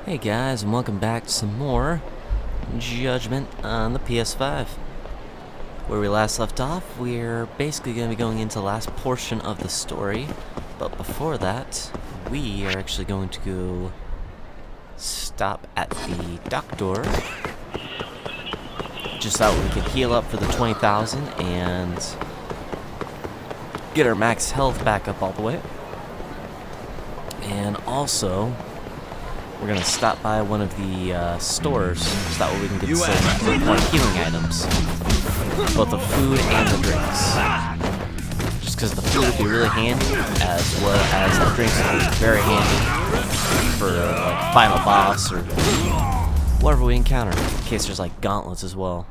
Hey guys, and welcome back to some more Judgment on the PS5. Where we last left off, we're basically going to be going into the last portion of the story. But before that, we are actually going to go stop at the doctor. Just so we can heal up for the 20,000 and get our max health back up all the way. And also, we're gonna stop by one of the stores so that way we can get some more healing items. Both the food and the drinks. Just because the food would be really handy, as well as the drinks would be very handy for like final boss or whatever we encounter. In case there's like gauntlets as well.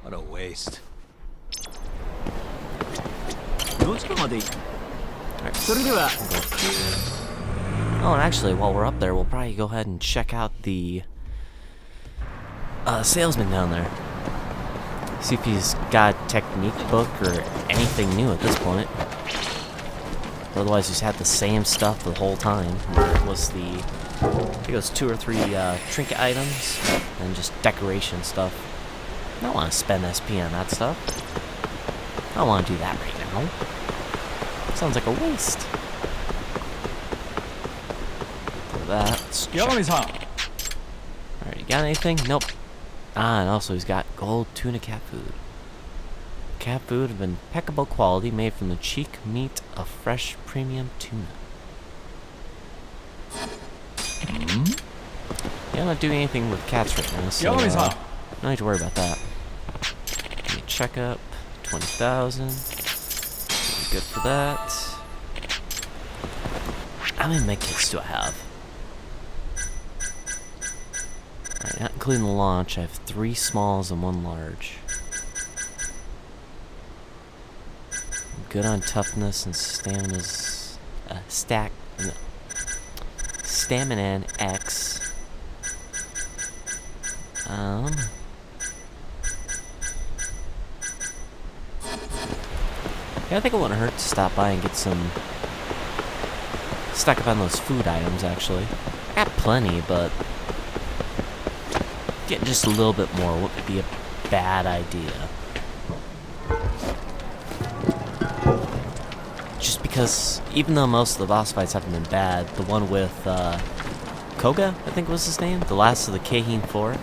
What a waste. Oh, and actually, while we're up there, we'll probably go ahead and check out the salesman down there. See if he's got a technique book or anything new at this point. Otherwise, he's had the same stuff the whole time. It was the, I think it was 2 or 3 trinket items and just decoration stuff. I don't want to spend SP on that stuff. I don't want to do that right now. Sounds like a waste. That. Alright, you got anything? Nope. Ah, and also he's got gold tuna cat food. Cat food of impeccable quality made from the cheek meat of fresh premium tuna. Yeah, I'm not doing anything with cats right now, so no need to worry about that. Give me a checkup. 20,000. Good for that. How many medkits do I have? Alright, not including the launch, I have 3 smalls and 1 large. I'm good on toughness and stamina's stamina and X. Yeah, I think it wouldn't hurt to stop by and get some stock up on those food items actually. I got plenty, but getting just a little bit more wouldn't be a bad idea. Just because, even though most of the boss fights haven't been bad, the one with Koda, I think was his name, the last of the Keihin 4.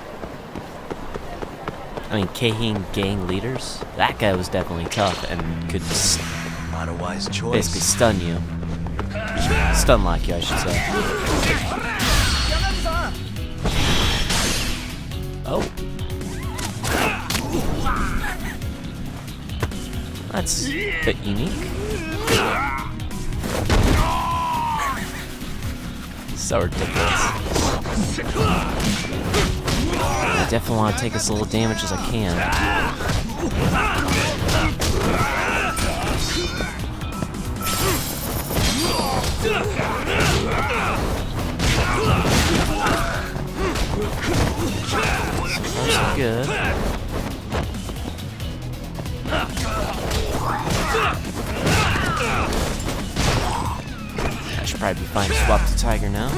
I mean, Keihin gang leaders. That guy was definitely tough and could Not a wise choice. basically stun you. Stun lock you, I should say. Oh. That's a bit unique. So ridiculous. I definitely want to take as little damage as I can. That's good. I should probably be fine to swap the tiger now.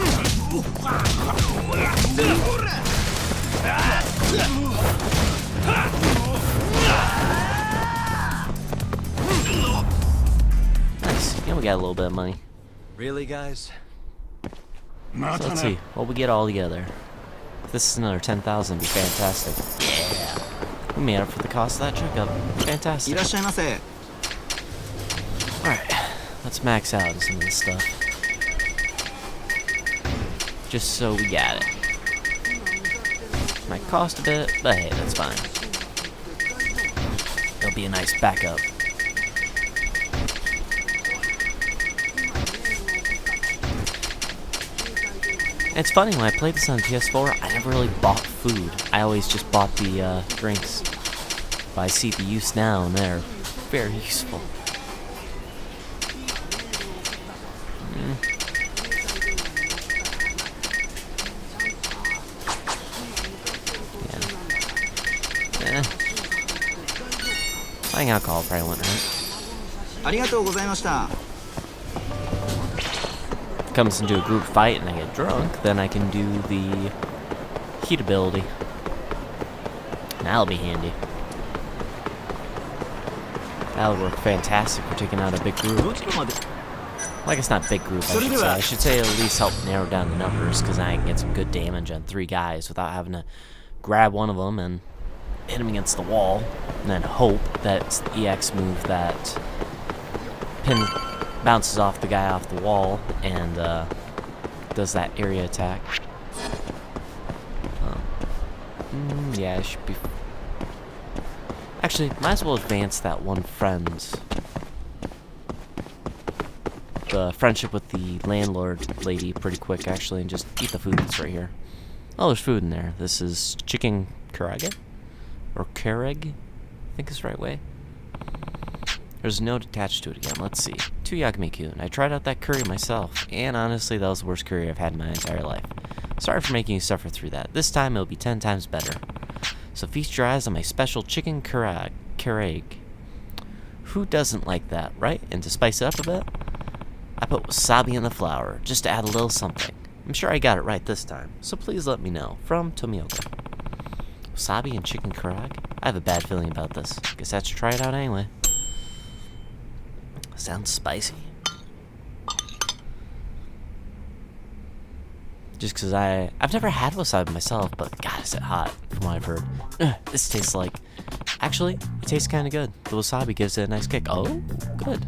Nice. Yeah, we got a little bit of money. Really, guys? So let's see. What we get all together. If this is another 10,000, it'd be fantastic. Yeah. We made up for the cost of that checkup. Fantastic. Alright. Let's max out some of this stuff. Just so we got it. Might cost a bit, but hey, that's fine. It'll be a nice backup. It's funny, when I played this on PS4, I never really bought food. I always just bought the drinks. But I see the use now, and they're very useful. Yeah. Buying alcohol probably wouldn't hurt. comes into a group fight and I get drunk, then I can do the heat ability. That'll be handy. That would work fantastic for taking out a big group. Well, I guess not big group, I should say. I should say at least help narrow down the numbers, because I can get some good damage on 3 guys without having to grab one of them and hit him against the wall, and then hope that it's the EX move that bounces off the guy off the wall and does that area attack. Yeah, I should be... Actually, might as well advance that one friend. The friendship with the landlord lady pretty quick, actually, and just eat the food that's right here. Oh, there's food in there. This is chicken karage? Or kareg? I think is the right way. There's a note attached to it again. Let's see. To Yagami-kun, I tried out that curry myself, and honestly, that was the worst curry I've had in my entire life. Sorry for making you suffer through that. This time, it'll be 10 times better. So feast your eyes on my special chicken karage. Who doesn't like that, right? And to spice it up a bit, I put wasabi in the flour, just to add a little something. I'm sure I got it right this time, so please let me know. From Tomioka. Wasabi and chicken karage? I have a bad feeling about this. Guess I have to try it out anyway. Sounds spicy. Just because I've never had wasabi myself, but God, is it hot, from what I've heard. This tastes like... Actually, it tastes kind of good. The wasabi gives it a nice kick. Oh, good.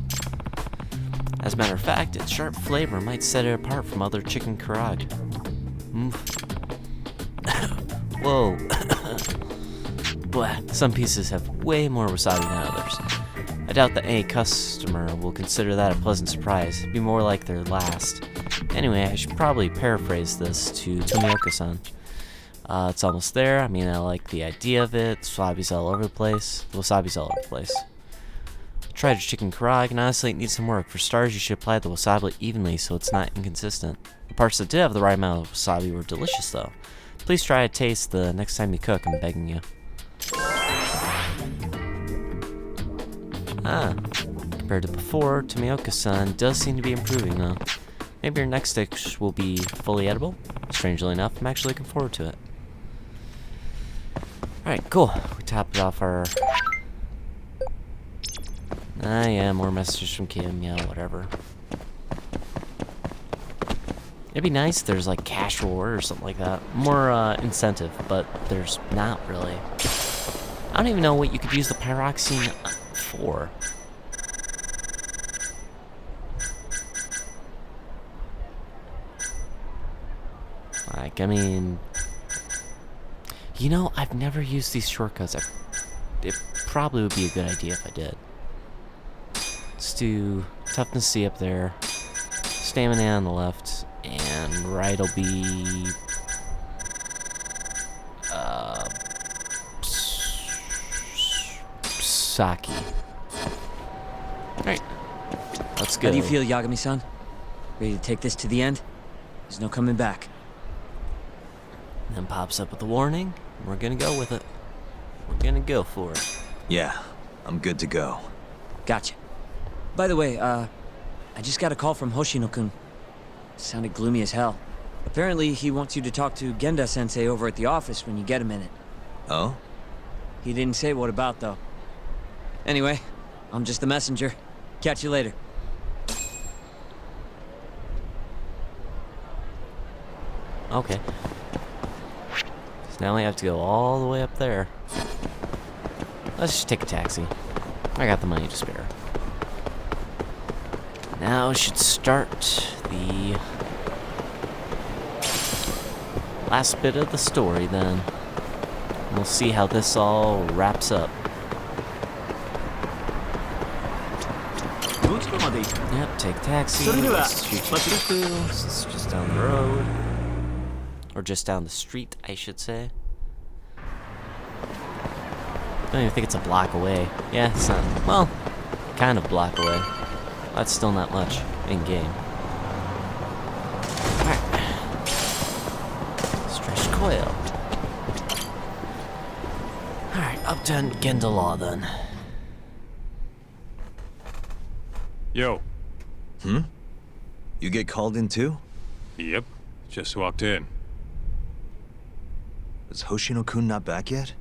As a matter of fact, its sharp flavor might set it apart from other chicken karage. Whoa. Blah. Some pieces have way more wasabi than others. I doubt that any customer will consider that a pleasant surprise. It'd be more like their last. Anyway, I should probably paraphrase this to Tomioka-san. It's almost there. I mean, I like the idea of it. Wasabi's all over the place. Wasabi's all over the place. I tried your chicken karage, and honestly, it needs some work. For starters, you should apply the wasabi evenly so it's not inconsistent. The parts that did have the right amount of wasabi were delicious, though. Please try to taste the next time you cook, I'm begging you. Compared to before, Tomioka-san does seem to be improving, though. Maybe your next dish will be fully edible. Strangely enough, I'm actually looking forward to it. Alright, cool. We topped off our... yeah, more messages from Kim, yeah, whatever. It'd be nice if there's like cash reward or something like that. More incentive, but there's not really. I don't even know what you could use the pyroxene for. Like, I mean... You know, I've never used these shortcuts. It probably would be a good idea if I did. Let's do toughness C up there. Stamina on the left. And right will be... Saki. Alright. Let's go. How do you feel, Yagami-san? Ready to take this to the end? There's no coming back. And then pops up with a warning. And we're gonna go with it. We're gonna go for it. Yeah, I'm good to go. Gotcha. By the way, I just got a call from Hoshino-kun. Sounded gloomy as hell. Apparently, he wants you to talk to Genda-sensei over at the office when you get a minute. Oh? He didn't say what about, though. Anyway, I'm just the messenger. Catch you later. Okay. So now we have to go all the way up there. Let's just take a taxi. I got the money to spare. Now we should start the last bit of the story then. We'll see how this all wraps up. Yep, take taxi. Let's shoot Shinjuku. It's just down the road. Or just down the street, I should say. I don't even think it's a block away. Yeah, it's not. Well, kind of a block away. That's still not much in-game. Alright. Stretched coil. Alright, up to Genda Law then. Yo. You get called in too? Yep, just walked in. Is Hoshino-kun not back yet?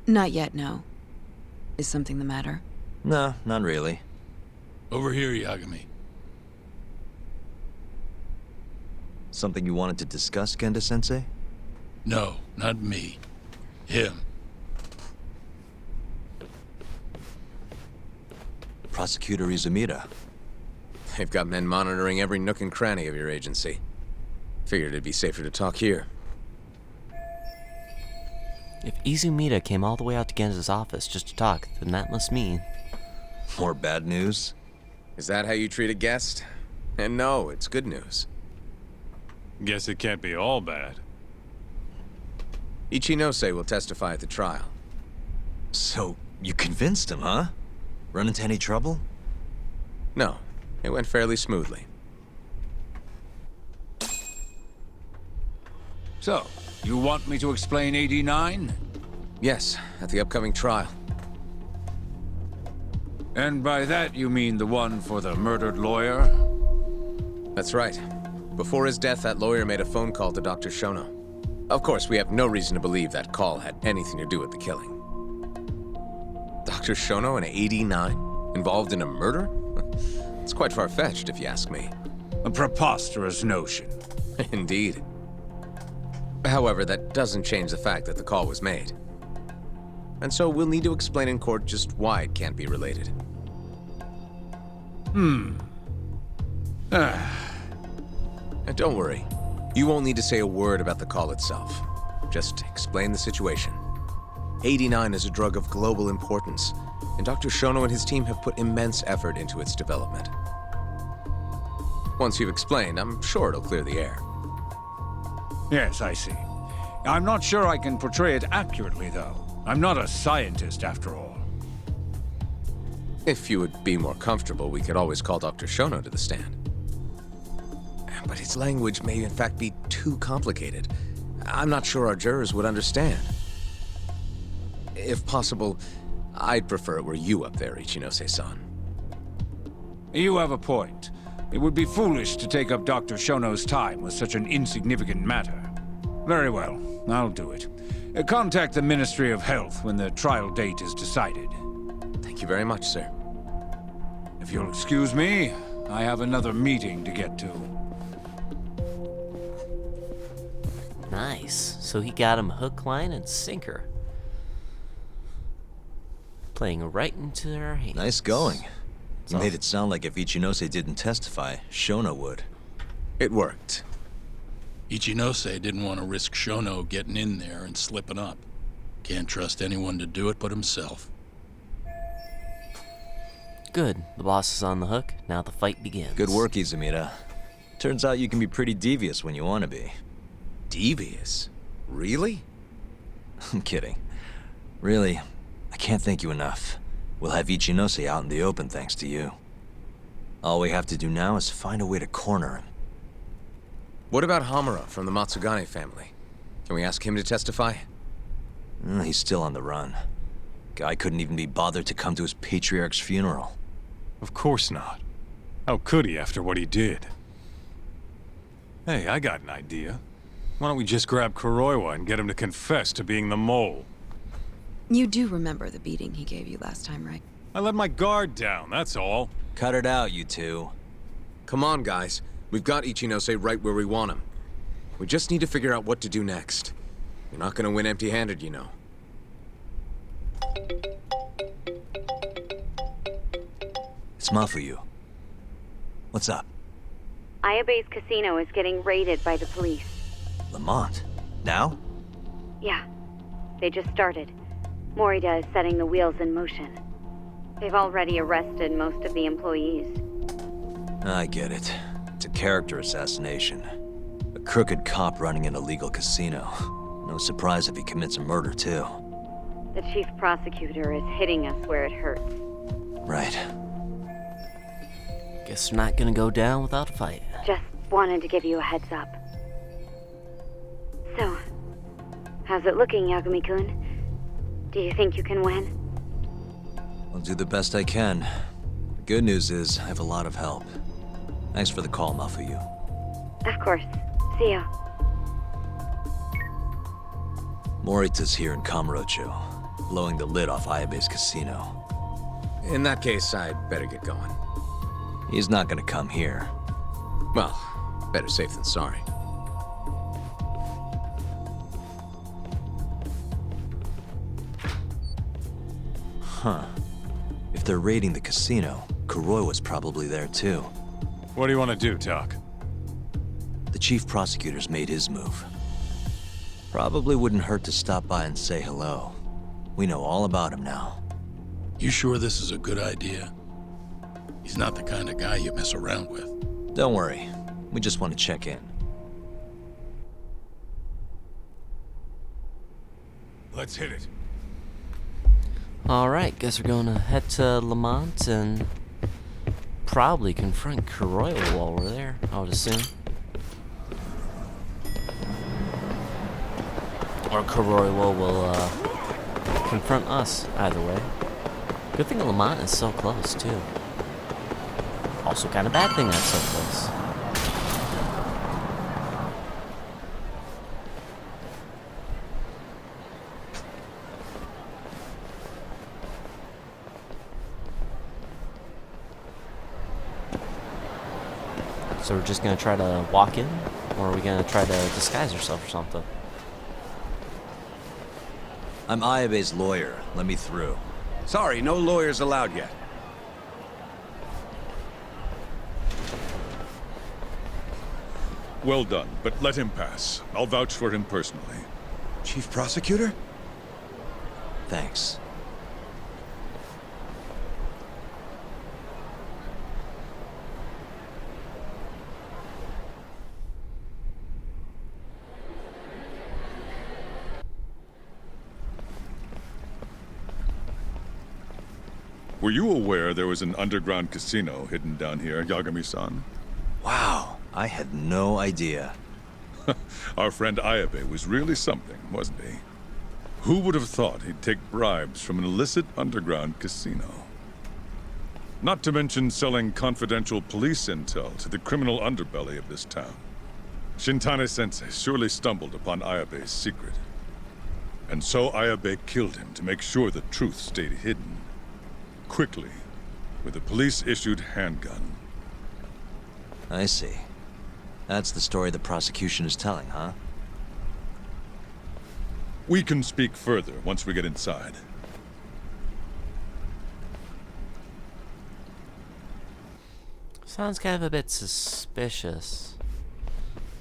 Not yet, no. Is something the matter? No, not really. Over here, Yagami. Something you wanted to discuss, Genda-sensei? No, not me. Him. Prosecutor Izumida. They've got men monitoring every nook and cranny of your agency. Figured it'd be safer to talk here. If Izumida came all the way out to Genza's office just to talk, then that must mean... More bad news? Is that how you treat a guest? And no, it's good news. Guess it can't be all bad. Ichinose will testify at the trial. So, you convinced him, huh? Run into any trouble? No, it went fairly smoothly. So, you want me to explain 89? Yes, at the upcoming trial. And by that you mean the one for the murdered lawyer? That's right. Before his death, that lawyer made a phone call to Dr. Shono. Of course, we have no reason to believe that call had anything to do with the killing. Dr. Shono in 89? Involved in a murder? It's quite far-fetched, if you ask me. A preposterous notion. Indeed. However, that doesn't change the fact that the call was made. And so we'll need to explain in court just why it can't be related. And don't worry. You won't need to say a word about the call itself. Just explain the situation. 89 is a drug of global importance, and Dr. Shono and his team have put immense effort into its development. Once you've explained, I'm sure it'll clear the air. Yes, I see. I'm not sure I can portray it accurately, though. I'm not a scientist, after all. If you would be more comfortable, we could always call Dr. Shono to the stand. But his language may in fact be too complicated. I'm not sure our jurors would understand. If possible, I'd prefer it were you up there, Ichinose-san. You have a point. It would be foolish to take up Dr. Shono's time with such an insignificant matter. Very well, I'll do it. Contact the Ministry of Health when the trial date is decided. Thank you very much, sir. If you'll excuse me, I have another meeting to get to. Nice. So he got him hook, line, and sinker. Playing right into their hands. Nice going. You So- made it sound like if Ichinose didn't testify, Shono would. It worked. Ichinose didn't want to risk Shono getting in there and slipping up. Can't trust anyone to do it but himself. Good. The boss is on the hook. Now the fight begins. Good work, Izumida. Turns out you can be pretty devious when you want to be. Devious? Really? I'm kidding. Really, I can't thank you enough. We'll have Ichinose out in the open thanks to you. All we have to do now is find a way to corner him. What about Hamura from the Matsugane family? Can we ask him to testify? He's still on the run. Guy couldn't even be bothered to come to his patriarch's funeral. Of course not. How could he after what he did? Hey, I got an idea. Why don't we just grab Kuroiwa and get him to confess to being the mole? You do remember the beating he gave you last time, right? I let my guard down, that's all. Cut it out, you two. Come on, guys. We've got Ichinose right where we want him. We just need to figure out what to do next. You're not gonna win empty-handed, you know. It's Mafuyu. What's up? Ayabe's casino is getting raided by the police. Lamont? Now? Yeah, they just started. Morita is setting the wheels in motion. They've already arrested most of the employees. I get it. It's a character assassination. A crooked cop running an illegal casino. No surprise if he commits a murder, too. The chief prosecutor is hitting us where it hurts. Right. Guess they're not gonna go down without a fight. Just wanted to give you a heads up. So, how's it looking, Yagami-kun? Do you think you can win? I'll do the best I can. The good news is, I have a lot of help. Thanks for the call, Mafuyu. Of course. See ya. Morita's here in Kamurocho, blowing the lid off Ayabe's casino. In that case, I'd better get going. He's not gonna come here. Well, better safe than sorry. Huh. If they're raiding the casino, Kuroiwa's probably there too. What do you want to do, Tak? The chief prosecutor's made his move. Probably wouldn't hurt to stop by and say hello. We know all about him now. You sure this is a good idea? He's not the kind of guy you mess around with. Don't worry. We just want to check in. Let's hit it. Alright, guess we're gonna head to Lamont and probably confront Kuroiwa while we're there, I would assume. Or Kuroiwa will confront us, either way. Good thing Lamont is so close, too. Also kind of bad thing that's so close. So we're just gonna try to walk in? Or are we gonna try to disguise ourselves or something? I'm Ayabe's lawyer. Let me through. Sorry, no lawyers allowed yet. Well done, but let him pass. I'll vouch for him personally. Chief Prosecutor? Thanks. Were you aware there was an underground casino hidden down here, Yagami-san? Wow, I had no idea. Our friend Ayabe was really something, wasn't he? Who would have thought he'd take bribes from an illicit underground casino? Not to mention selling confidential police intel to the criminal underbelly of this town. Shintane-sensei surely stumbled upon Ayabe's secret. And so Ayabe killed him to make sure the truth stayed hidden. Quickly, with a police-issued handgun. I see. That's the story the prosecution is telling, huh? We can speak further once we get inside. Sounds kind of a bit suspicious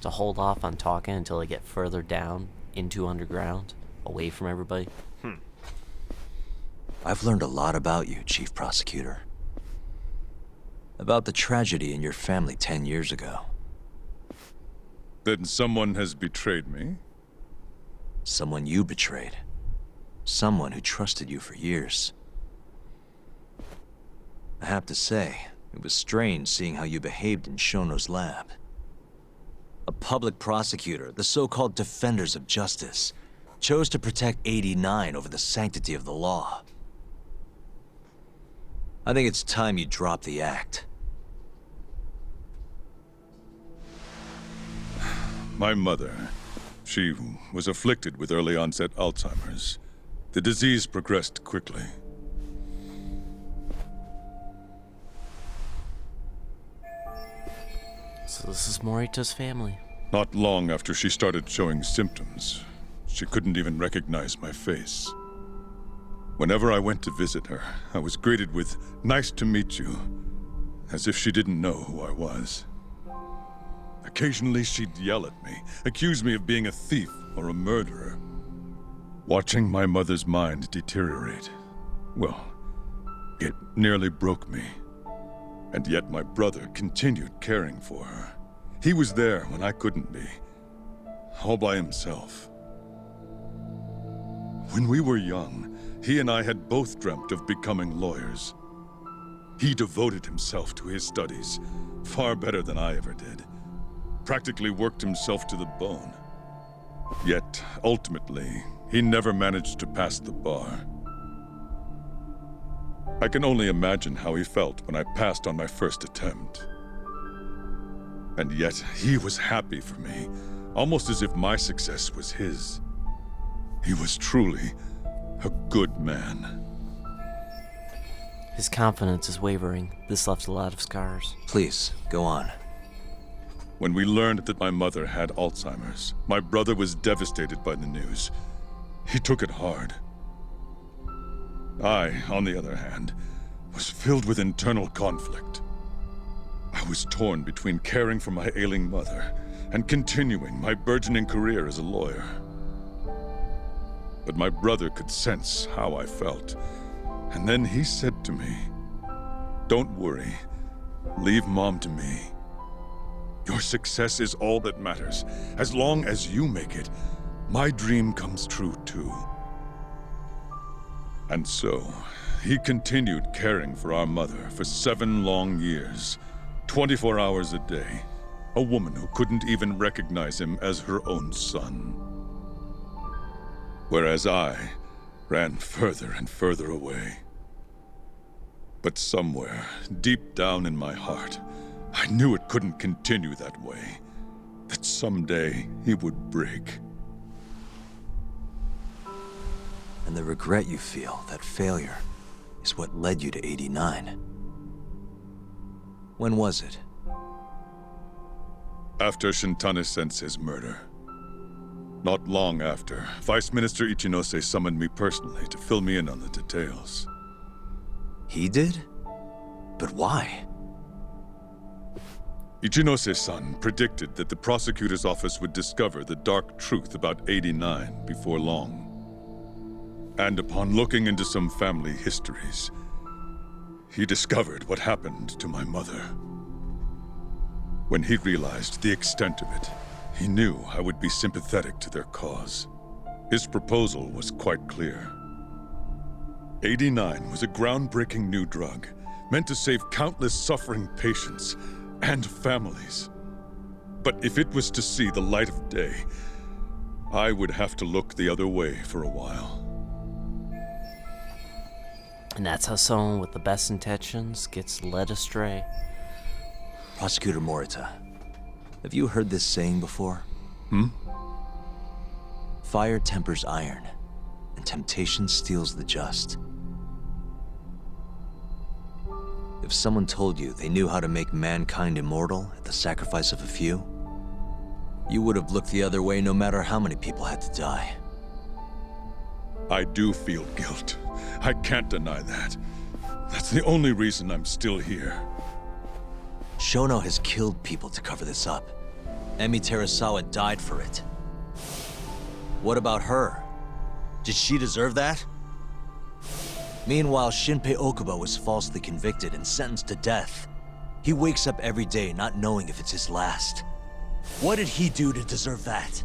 to hold off on talking until they get further down into underground, away from everybody. I've learned a lot about you, Chief Prosecutor. About the tragedy in your family 10 years ago. Then someone has betrayed me? Someone you betrayed. Someone who trusted you for years. I have to say, it was strange seeing how you behaved in Shono's lab. A public prosecutor, the so-called defenders of justice, chose to protect 89 over the sanctity of the law. I think it's time you drop the act. My mother, she was afflicted with early onset Alzheimer's. The disease progressed quickly. So this is Morita's family. Not long after she started showing symptoms, she couldn't even recognize my face. Whenever I went to visit her, I was greeted with, "Nice to meet you," as if she didn't know who I was. Occasionally she'd yell at me, accuse me of being a thief or a murderer. Watching my mother's mind deteriorate, well, it nearly broke me. And yet my brother continued caring for her. He was there when I couldn't be, all by himself. When we were young, he and I had both dreamt of becoming lawyers. He devoted himself to his studies, far better than I ever did. Practically worked himself to the bone. Yet, ultimately, he never managed to pass the bar. I can only imagine how he felt when I passed on my first attempt. And yet, he was happy for me, almost as if my success was his. He was truly a good man. His confidence is wavering. This left a lot of scars. Please, go on. When we learned that my mother had Alzheimer's, my brother was devastated by the news. He took it hard. I, on the other hand, was filled with internal conflict. I was torn between caring for my ailing mother and continuing my burgeoning career as a lawyer. But my brother could sense how I felt, and then he said to me, "Don't worry. Leave Mom to me. Your success is all that matters. As long as you make it, my dream comes true too." And so, he continued caring for our mother for 7 long years, 24 hours a day, a woman who couldn't even recognize him as her own son. Whereas I ran further and further away. But somewhere, deep down in my heart, I knew it couldn't continue that way, that someday he would break. And the regret you feel, that failure, is what led you to 89. When was it? After Shintane-sensei's murder. Not long after, Vice Minister Ichinose summoned me personally to fill me in on the details. He did? But why? Ichinose-san predicted that the prosecutor's office would discover the dark truth about 89 before long. And upon looking into some family histories, he discovered what happened to my mother. When he realized the extent of it, he knew I would be sympathetic to their cause. His proposal was quite clear. 89 was a groundbreaking new drug, meant to save countless suffering patients and families. But if it was to see the light of day, I would have to look the other way for a while. And that's how someone with the best intentions gets led astray. Prosecutor Morita, have you heard this saying before? Fire tempers iron, and temptation steals the just. If someone told you they knew how to make mankind immortal at the sacrifice of a few, you would have looked the other way no matter how many people had to die. I do feel guilt. I can't deny that. That's the only reason I'm still here. Shono has killed people to cover this up. Emi Terasawa died for it. What about her? Did she deserve that? Meanwhile, Shinpei Okubo was falsely convicted and sentenced to death. He wakes up every day not knowing if it's his last. What did he do to deserve that?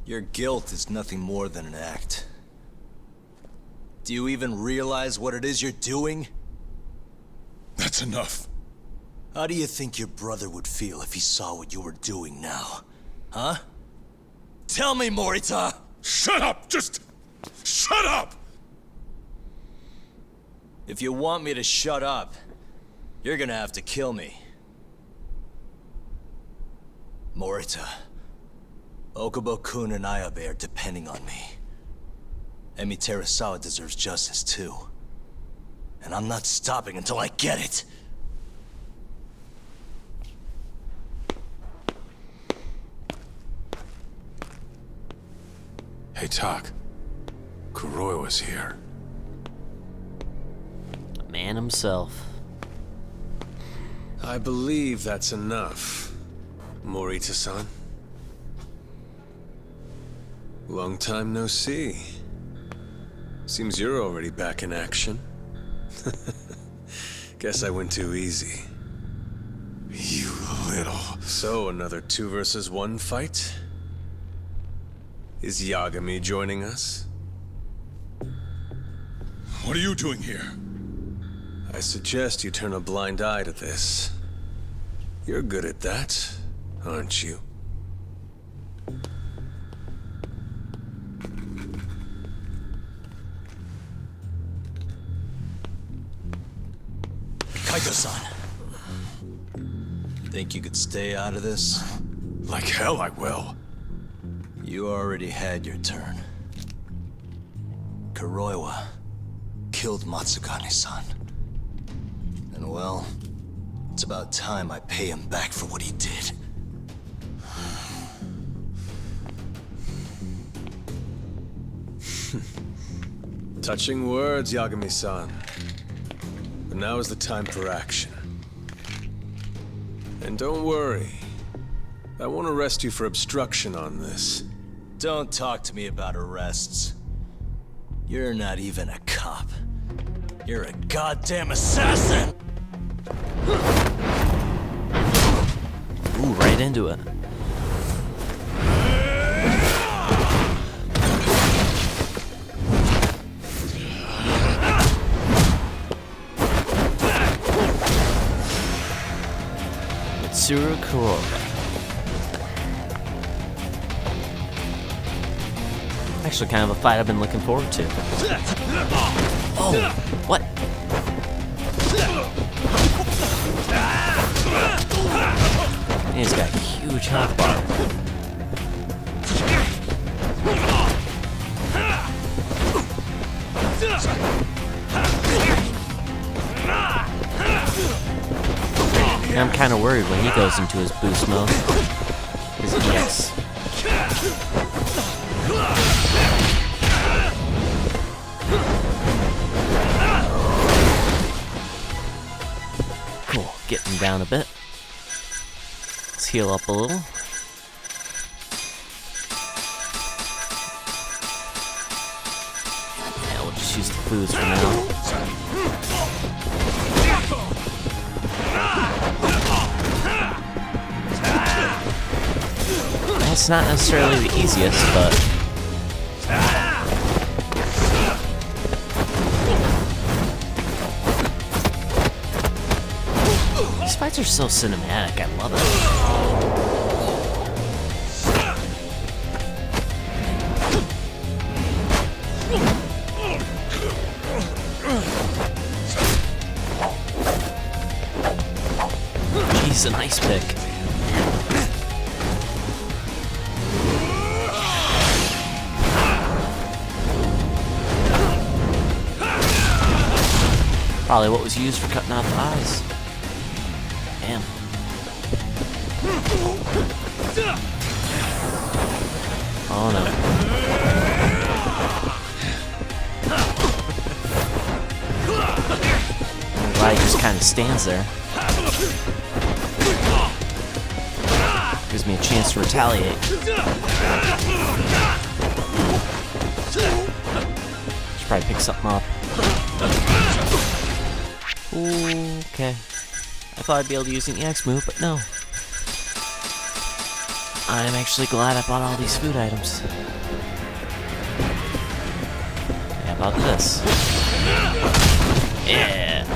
Your guilt is nothing more than an act. Do you even realize what it is you're doing? That's enough. How do you think your brother would feel if he saw what you were doing now? Huh? Tell me, Morita! Shut up! Just shut up! If you want me to shut up, you're gonna have to kill me. Morita, Okubo-kun and Ayabe are depending on me. Emi Terasawa deserves justice too. And I'm not stopping until I get it. Hey, Tak. Kuroiwa's here. Man himself. I believe that's enough, Morita-san. Long time no see. Seems you're already back in action. Guess I went too easy. You little... So, another 2 versus 1 fight? Is Yagami joining us? What are you doing here? I suggest you turn a blind eye to this. You're good at that, aren't you? Saito-san. Think you could stay out of this? Like hell I will. You already had your turn. Kuroiwa killed Matsukane-san. And well, it's about time I pay him back for what he did. Touching words, Yagami-san. But now is the time for action. And don't worry. I won't arrest you for obstruction on this. Don't talk to me about arrests. You're not even a cop. You're a goddamn assassin! Ooh, right into it. Mitsuru Kuroiwa. Actually, kind of a fight I've been looking forward to. Oh, what? He's got a huge health bar. I'm kind of worried when he goes into his boost mode. His EX. Cool, getting down a bit. Let's heal up a little. Yeah, we'll just use the foods for now. It's not necessarily the easiest, but these fights are so cinematic. I love it. He's an ice pick. Probably what was used for cutting out the eyes. Damn. Oh no. I'm glad he just kind of stands there. Gives me a chance to retaliate. Should probably pick something up. Ooh, okay. I thought I'd be able to use an EX move, but no. I'm actually glad I bought all these food items. How about this? Yeah!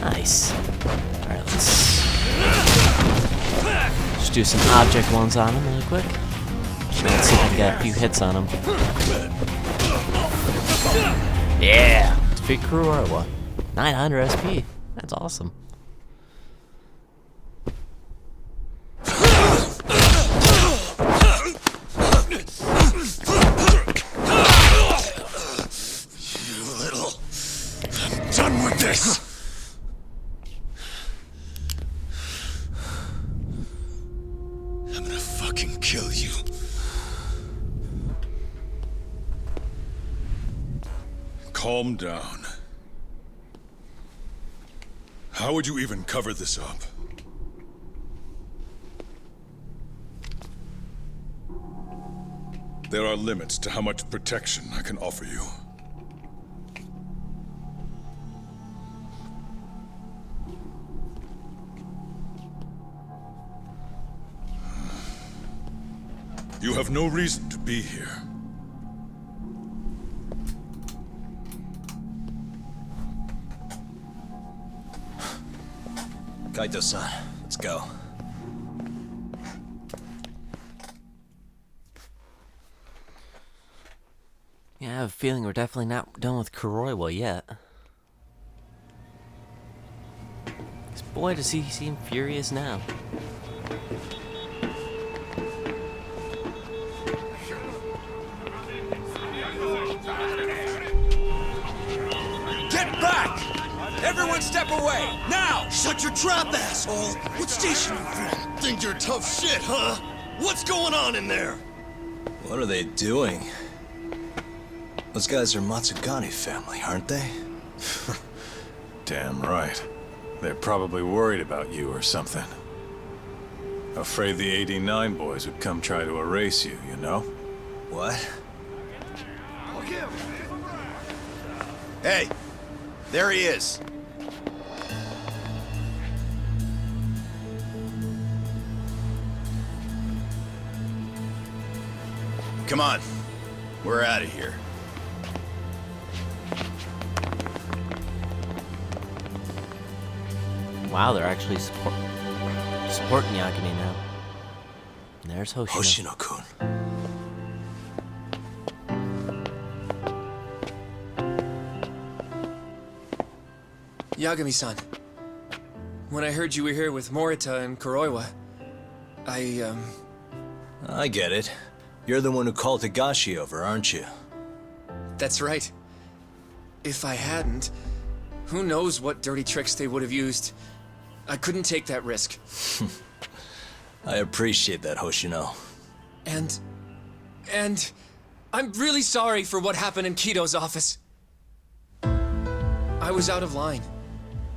Nice. Alright, let's just do some object ones on him really quick. Let's see if I can get a few hits on him. Yeah! Defeat Kuroiwa. 900 SP. That's awesome. Done with this! I'm gonna fucking kill you. Calm down. How would you even cover this up? There are limits to how much protection I can offer you. You have no reason to be here. Kaito-san, let's go. Yeah, I have a feeling we're definitely not done with Kuroiwa yet. 'Cause boy, does he seem furious now. Get back! Everyone step away, now! Shut your trap, asshole! What station you from? Think you're tough shit, huh? What's going on in there? What are they doing? Those guys are Matsugane family, aren't they? Damn right. They're probably worried about you or something. Afraid the 89 boys would come try to erase you, you know? What? Hey, there he is. Come on, we're out of here. Wow, they're actually supporting Yagami now. And there's Hoshino. Hoshino-kun. Yagami-san, when I heard you were here with Morita and Kuroiwa, I get it. You're the one who called Higashi over, aren't you? That's right. If I hadn't, who knows what dirty tricks they would have used. I couldn't take that risk. I appreciate that, Hoshino. And I'm really sorry for what happened in Kito's office. I was out of line.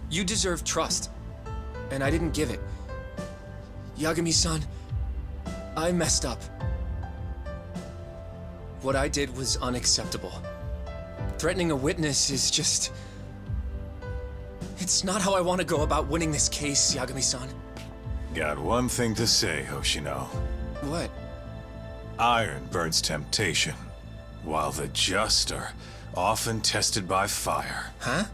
You deserve trust, and I didn't give it. Yagami-san, I messed up. What I did was unacceptable. Threatening a witness is just... It's not how I want to go about winning this case, Yagami-san. Got one thing to say, Hoshino. What? Iron burns temptation, while the just are often tested by fire. Huh?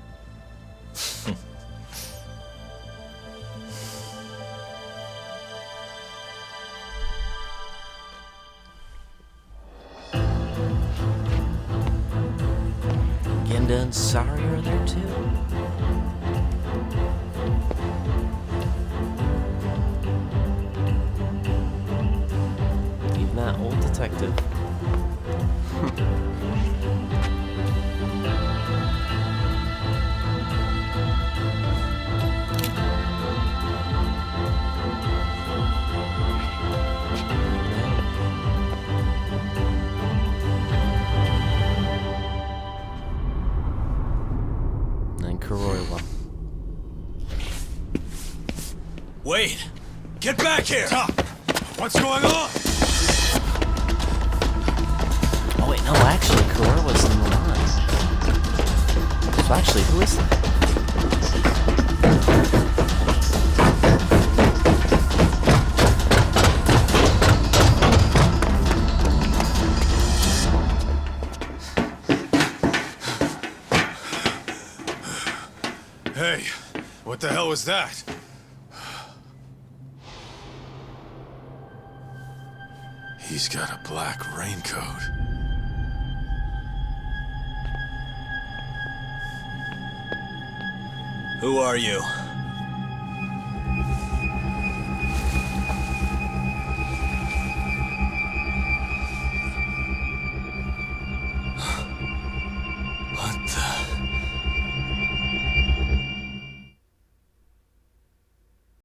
Genda and Sari are there too? Even that old detective. And Kuroiwa. Wait! Get back here! Stop! What's going on? Oh wait, no, actually, Kuroiwa's in the line. So actually, who is that? Hey, what the hell was that? He's got a black raincoat. Who are you?